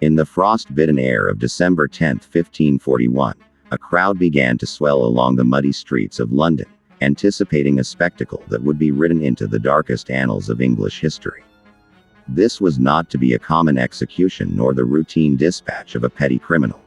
In the frost-bitten air of December 10, 1541, a crowd began to swell along the muddy streets of London, anticipating a spectacle that would be written into the darkest annals of English history. This was not to be a common execution nor the routine dispatch of a petty criminal.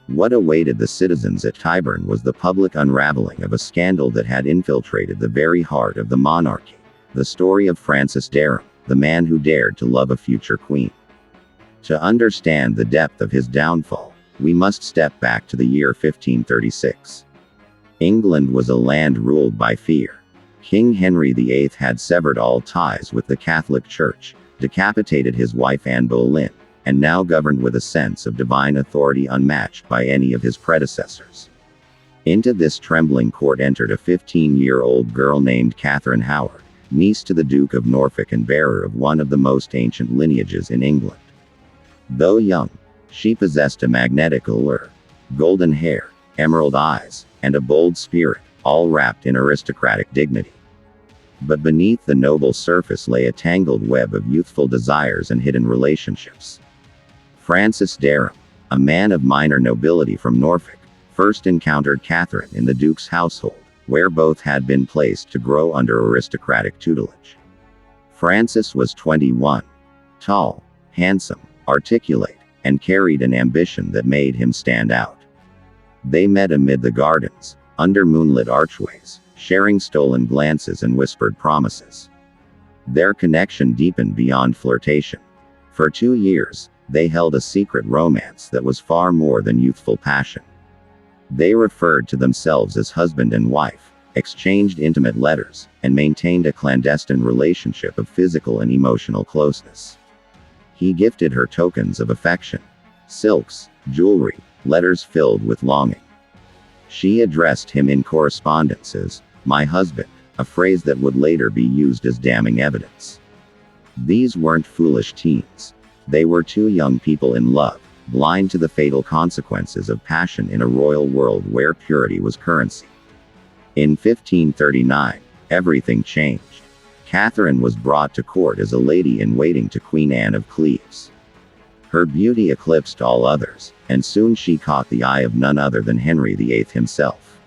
What awaited the citizens at Tyburn was the public unraveling of a scandal that had infiltrated the very heart of the monarchy, the story of Francis Dereham, the man who dared to love a future queen. To understand the depth of his downfall, we must step back to the year 1536. England was a land ruled by fear. King Henry VIII had severed all ties with the Catholic Church, decapitated his wife Anne Boleyn, and now governed with a sense of divine authority unmatched by any of his predecessors. Into this trembling court entered a 15-year-old girl named Katherine Howard, niece to the Duke of Norfolk and bearer of one of the most ancient lineages in England. Though young, she possessed a magnetic allure, golden hair, emerald eyes, and a bold spirit, all wrapped in aristocratic dignity. But beneath the noble surface lay a tangled web of youthful desires and hidden relationships. Francis Dereham, a man of minor nobility from Norfolk, first encountered Catherine in the Duke's household, where both had been placed to grow under aristocratic tutelage. Francis was 21, tall, handsome, articulate, and carried an ambition that made him stand out. They met amid the gardens, under moonlit archways, sharing stolen glances and whispered promises. Their connection deepened beyond flirtation. For 2 years, they held a secret romance that was far more than youthful passion. They referred to themselves as husband and wife, exchanged intimate letters, and maintained a clandestine relationship of physical and emotional closeness. He gifted her tokens of affection, silks, jewelry, letters filled with longing. She addressed him in correspondence as, "my husband," a phrase that would later be used as damning evidence. These weren't foolish teens. They were two young people in love, blind to the fatal consequences of passion in a royal world where purity was currency. In 1539, everything changed. Catherine was brought to court as a lady-in-waiting to Queen Anne of Cleves. Her beauty eclipsed all others, and soon she caught the eye of none other than Henry VIII himself.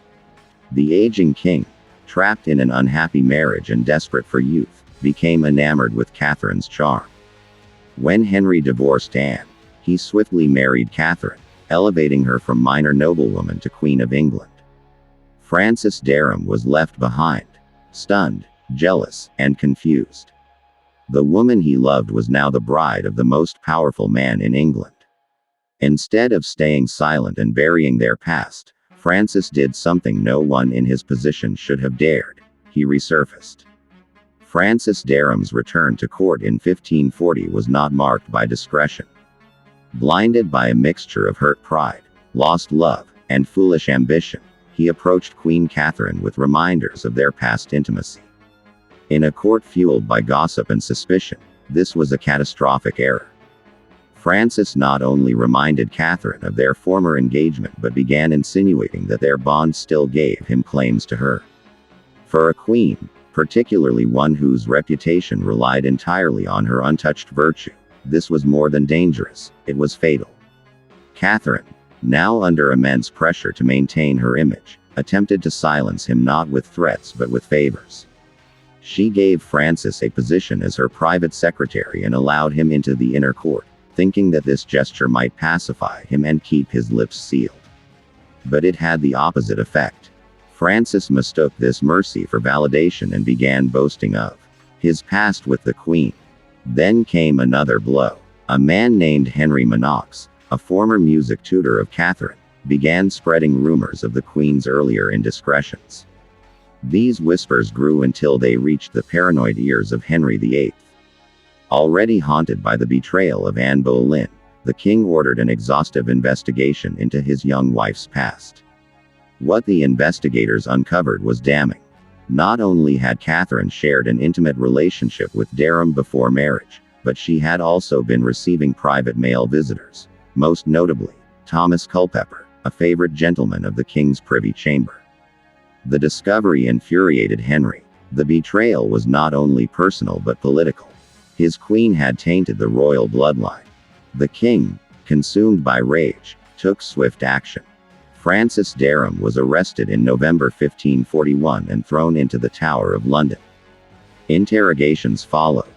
The aging king, trapped in an unhappy marriage and desperate for youth, became enamored with Catherine's charm. When Henry divorced Anne, he swiftly married Catherine, elevating her from minor noblewoman to Queen of England. Francis Dereham was left behind, stunned, jealous, and confused. The woman he loved was now the bride of the most powerful man in England. Instead of staying silent and burying their past, Francis did something no one in his position should have dared. He resurfaced. Francis Dereham's return to court in 1540 was not marked by discretion. Blinded by a mixture of hurt pride, lost love, and foolish ambition, he approached Queen Katherine with reminders of their past intimacy. In a court fueled by gossip and suspicion, this was a catastrophic error. Francis not only reminded Catherine of their former engagement but began insinuating that their bond still gave him claims to her. For a queen, particularly one whose reputation relied entirely on her untouched virtue, this was more than dangerous, it was fatal. Catherine, now under immense pressure to maintain her image, attempted to silence him not with threats but with favors. She gave Francis a position as her private secretary and allowed him into the inner court, thinking that this gesture might pacify him and keep his lips sealed. But it had the opposite effect. Francis mistook this mercy for validation and began boasting of his past with the Queen. Then came another blow. A man named Henry Minox, a former music tutor of Catherine, began spreading rumors of the Queen's earlier indiscretions. These whispers grew until they reached the paranoid ears of Henry VIII. Already haunted by the betrayal of Anne Boleyn, the king ordered an exhaustive investigation into his young wife's past. What the investigators uncovered was damning. Not only had Catherine shared an intimate relationship with Dereham before marriage, but she had also been receiving private male visitors, most notably, Thomas Culpeper, a favorite gentleman of the king's privy chamber. The discovery infuriated Henry. The betrayal was not only personal but political. His queen had tainted the royal bloodline. The king, consumed by rage, took swift action. Francis Dereham was arrested in November 1541 and thrown into the Tower of London. Interrogations followed.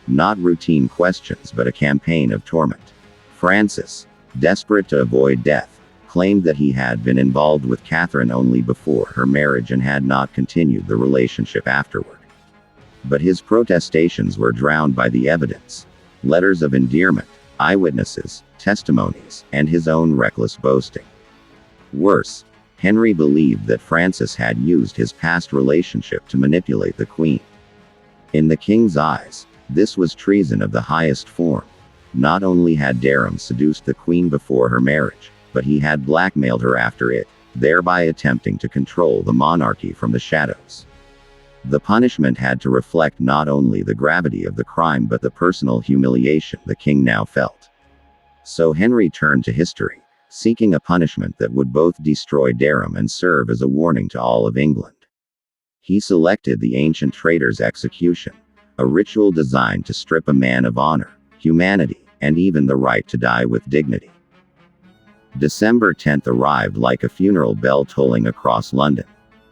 Not routine questions but a campaign of torment. Francis, desperate to avoid death, claimed that he had been involved with Catherine only before her marriage and had not continued the relationship afterward. But his protestations were drowned by the evidence: letters of endearment, eyewitnesses, testimonies, and his own reckless boasting. Worse, Henry believed that Francis had used his past relationship to manipulate the Queen. In the king's eyes, this was treason of the highest form. Not only had Dereham seduced the Queen before her marriage, but he had blackmailed her after it, thereby attempting to control the monarchy from the shadows. The punishment had to reflect not only the gravity of the crime but the personal humiliation the king now felt. So Henry turned to history, seeking a punishment that would both destroy Dereham and serve as a warning to all of England. He selected the ancient traitor's execution, a ritual designed to strip a man of honor, humanity, and even the right to die with dignity. December 10th arrived like a funeral bell tolling across London.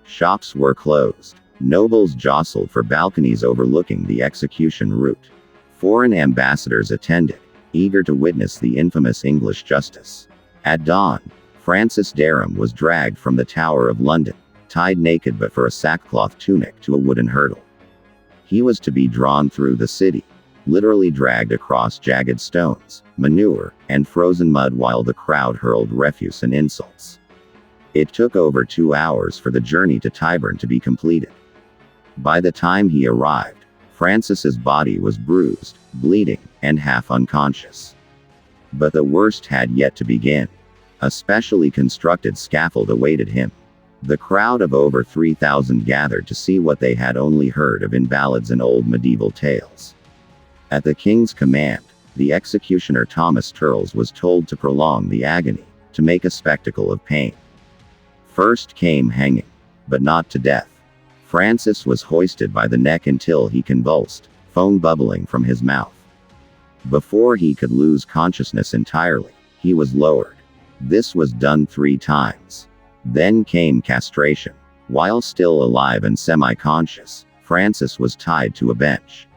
Shops were closed. Nobles jostled for balconies overlooking the execution route. Foreign ambassadors attended, eager to witness the infamous English justice. At dawn, Francis Dereham was dragged from the Tower of London, tied naked but for a sackcloth tunic to a wooden hurdle. He was to be drawn through the city, literally dragged across jagged stones, manure, and frozen mud while the crowd hurled refuse and insults. It took over 2 hours for the journey to Tyburn to be completed. By the time he arrived, Francis's body was bruised, bleeding, and half unconscious. But the worst had yet to begin. A specially constructed scaffold awaited him. The crowd of over 3,000 gathered to see what they had only heard of in ballads and old medieval tales. At the king's command, the executioner Thomas Turles was told to prolong the agony, to make a spectacle of pain. First came hanging, but not to death. Francis was hoisted by the neck until he convulsed, foam bubbling from his mouth. Before he could lose consciousness entirely, he was lowered. This was done 3 times. Then came castration. While still alive and semi-conscious, Francis was tied to a bench.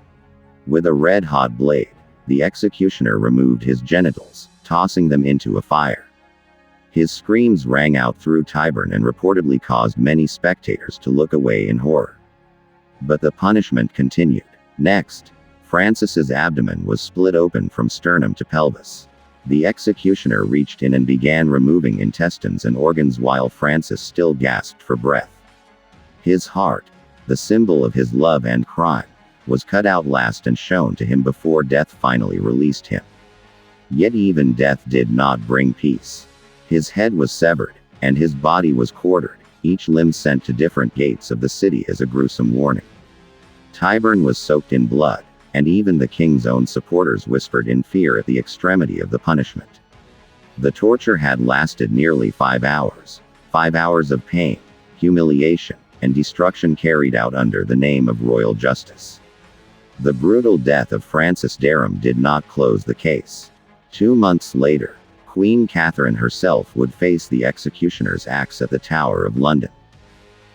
With a red-hot blade, the executioner removed his genitals, tossing them into a fire. His screams rang out through Tyburn and reportedly caused many spectators to look away in horror. But the punishment continued. Next, Francis's abdomen was split open from sternum to pelvis. The executioner reached in and began removing intestines and organs while Francis still gasped for breath. His heart, the symbol of his love and crime, was cut out last and shown to him before death finally released him. Yet even death did not bring peace. His head was severed, and his body was quartered, each limb sent to different gates of the city as a gruesome warning. Tyburn was soaked in blood, and even the king's own supporters whispered in fear at the extremity of the punishment. The torture had lasted nearly 5 hours. 5 hours of pain, humiliation, and destruction carried out under the name of royal justice. The brutal death of Francis Dereham did not close the case. 2 months later, Queen Katherine herself would face the executioner's axe at the Tower of London.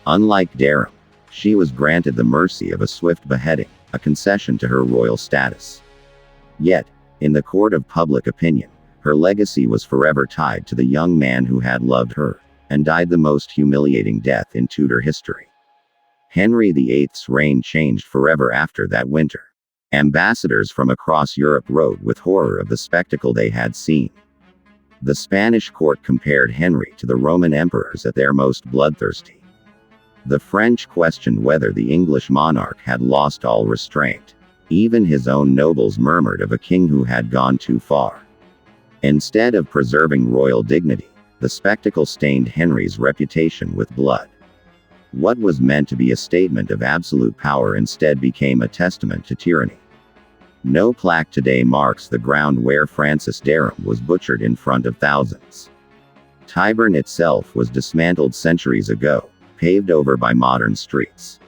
Unlike Dereham, she was granted the mercy of a swift beheading, a concession to her royal status. Yet, in the court of public opinion, her legacy was forever tied to the young man who had loved her, and died the most humiliating death in Tudor history. Henry VIII's reign changed forever after that winter. Ambassadors from across Europe wrote with horror of the spectacle they had seen. The Spanish court compared Henry to the Roman emperors at their most bloodthirsty. The French questioned whether the English monarch had lost all restraint. Even his own nobles murmured of a king who had gone too far. Instead of preserving royal dignity, the spectacle stained Henry's reputation with blood. What was meant to be a statement of absolute power instead became a testament to tyranny. No plaque today marks the ground where Francis Dereham was butchered in front of thousands. Tyburn itself was dismantled centuries ago, paved over by modern streets.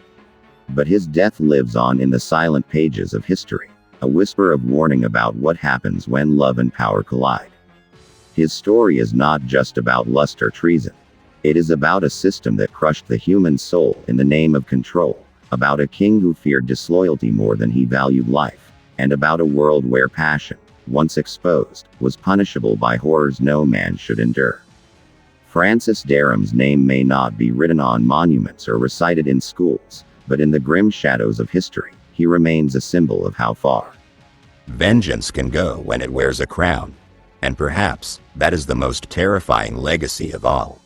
But his death lives on in the silent pages of history, a whisper of warning about what happens when love and power collide. His story is not just about lust or treason. It is about a system that crushed the human soul in the name of control, about a king who feared disloyalty more than he valued life, and about a world where passion, once exposed, was punishable by horrors no man should endure. Francis Dereham's name may not be written on monuments or recited in schools, but in the grim shadows of history, he remains a symbol of how far vengeance can go when it wears a crown. And perhaps, that is the most terrifying legacy of all.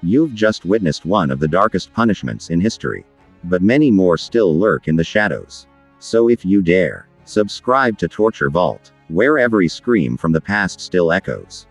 You've just witnessed one of the darkest punishments in history. But many more still lurk in the shadows. So if you dare, subscribe to Torture Vault, where every scream from the past still echoes.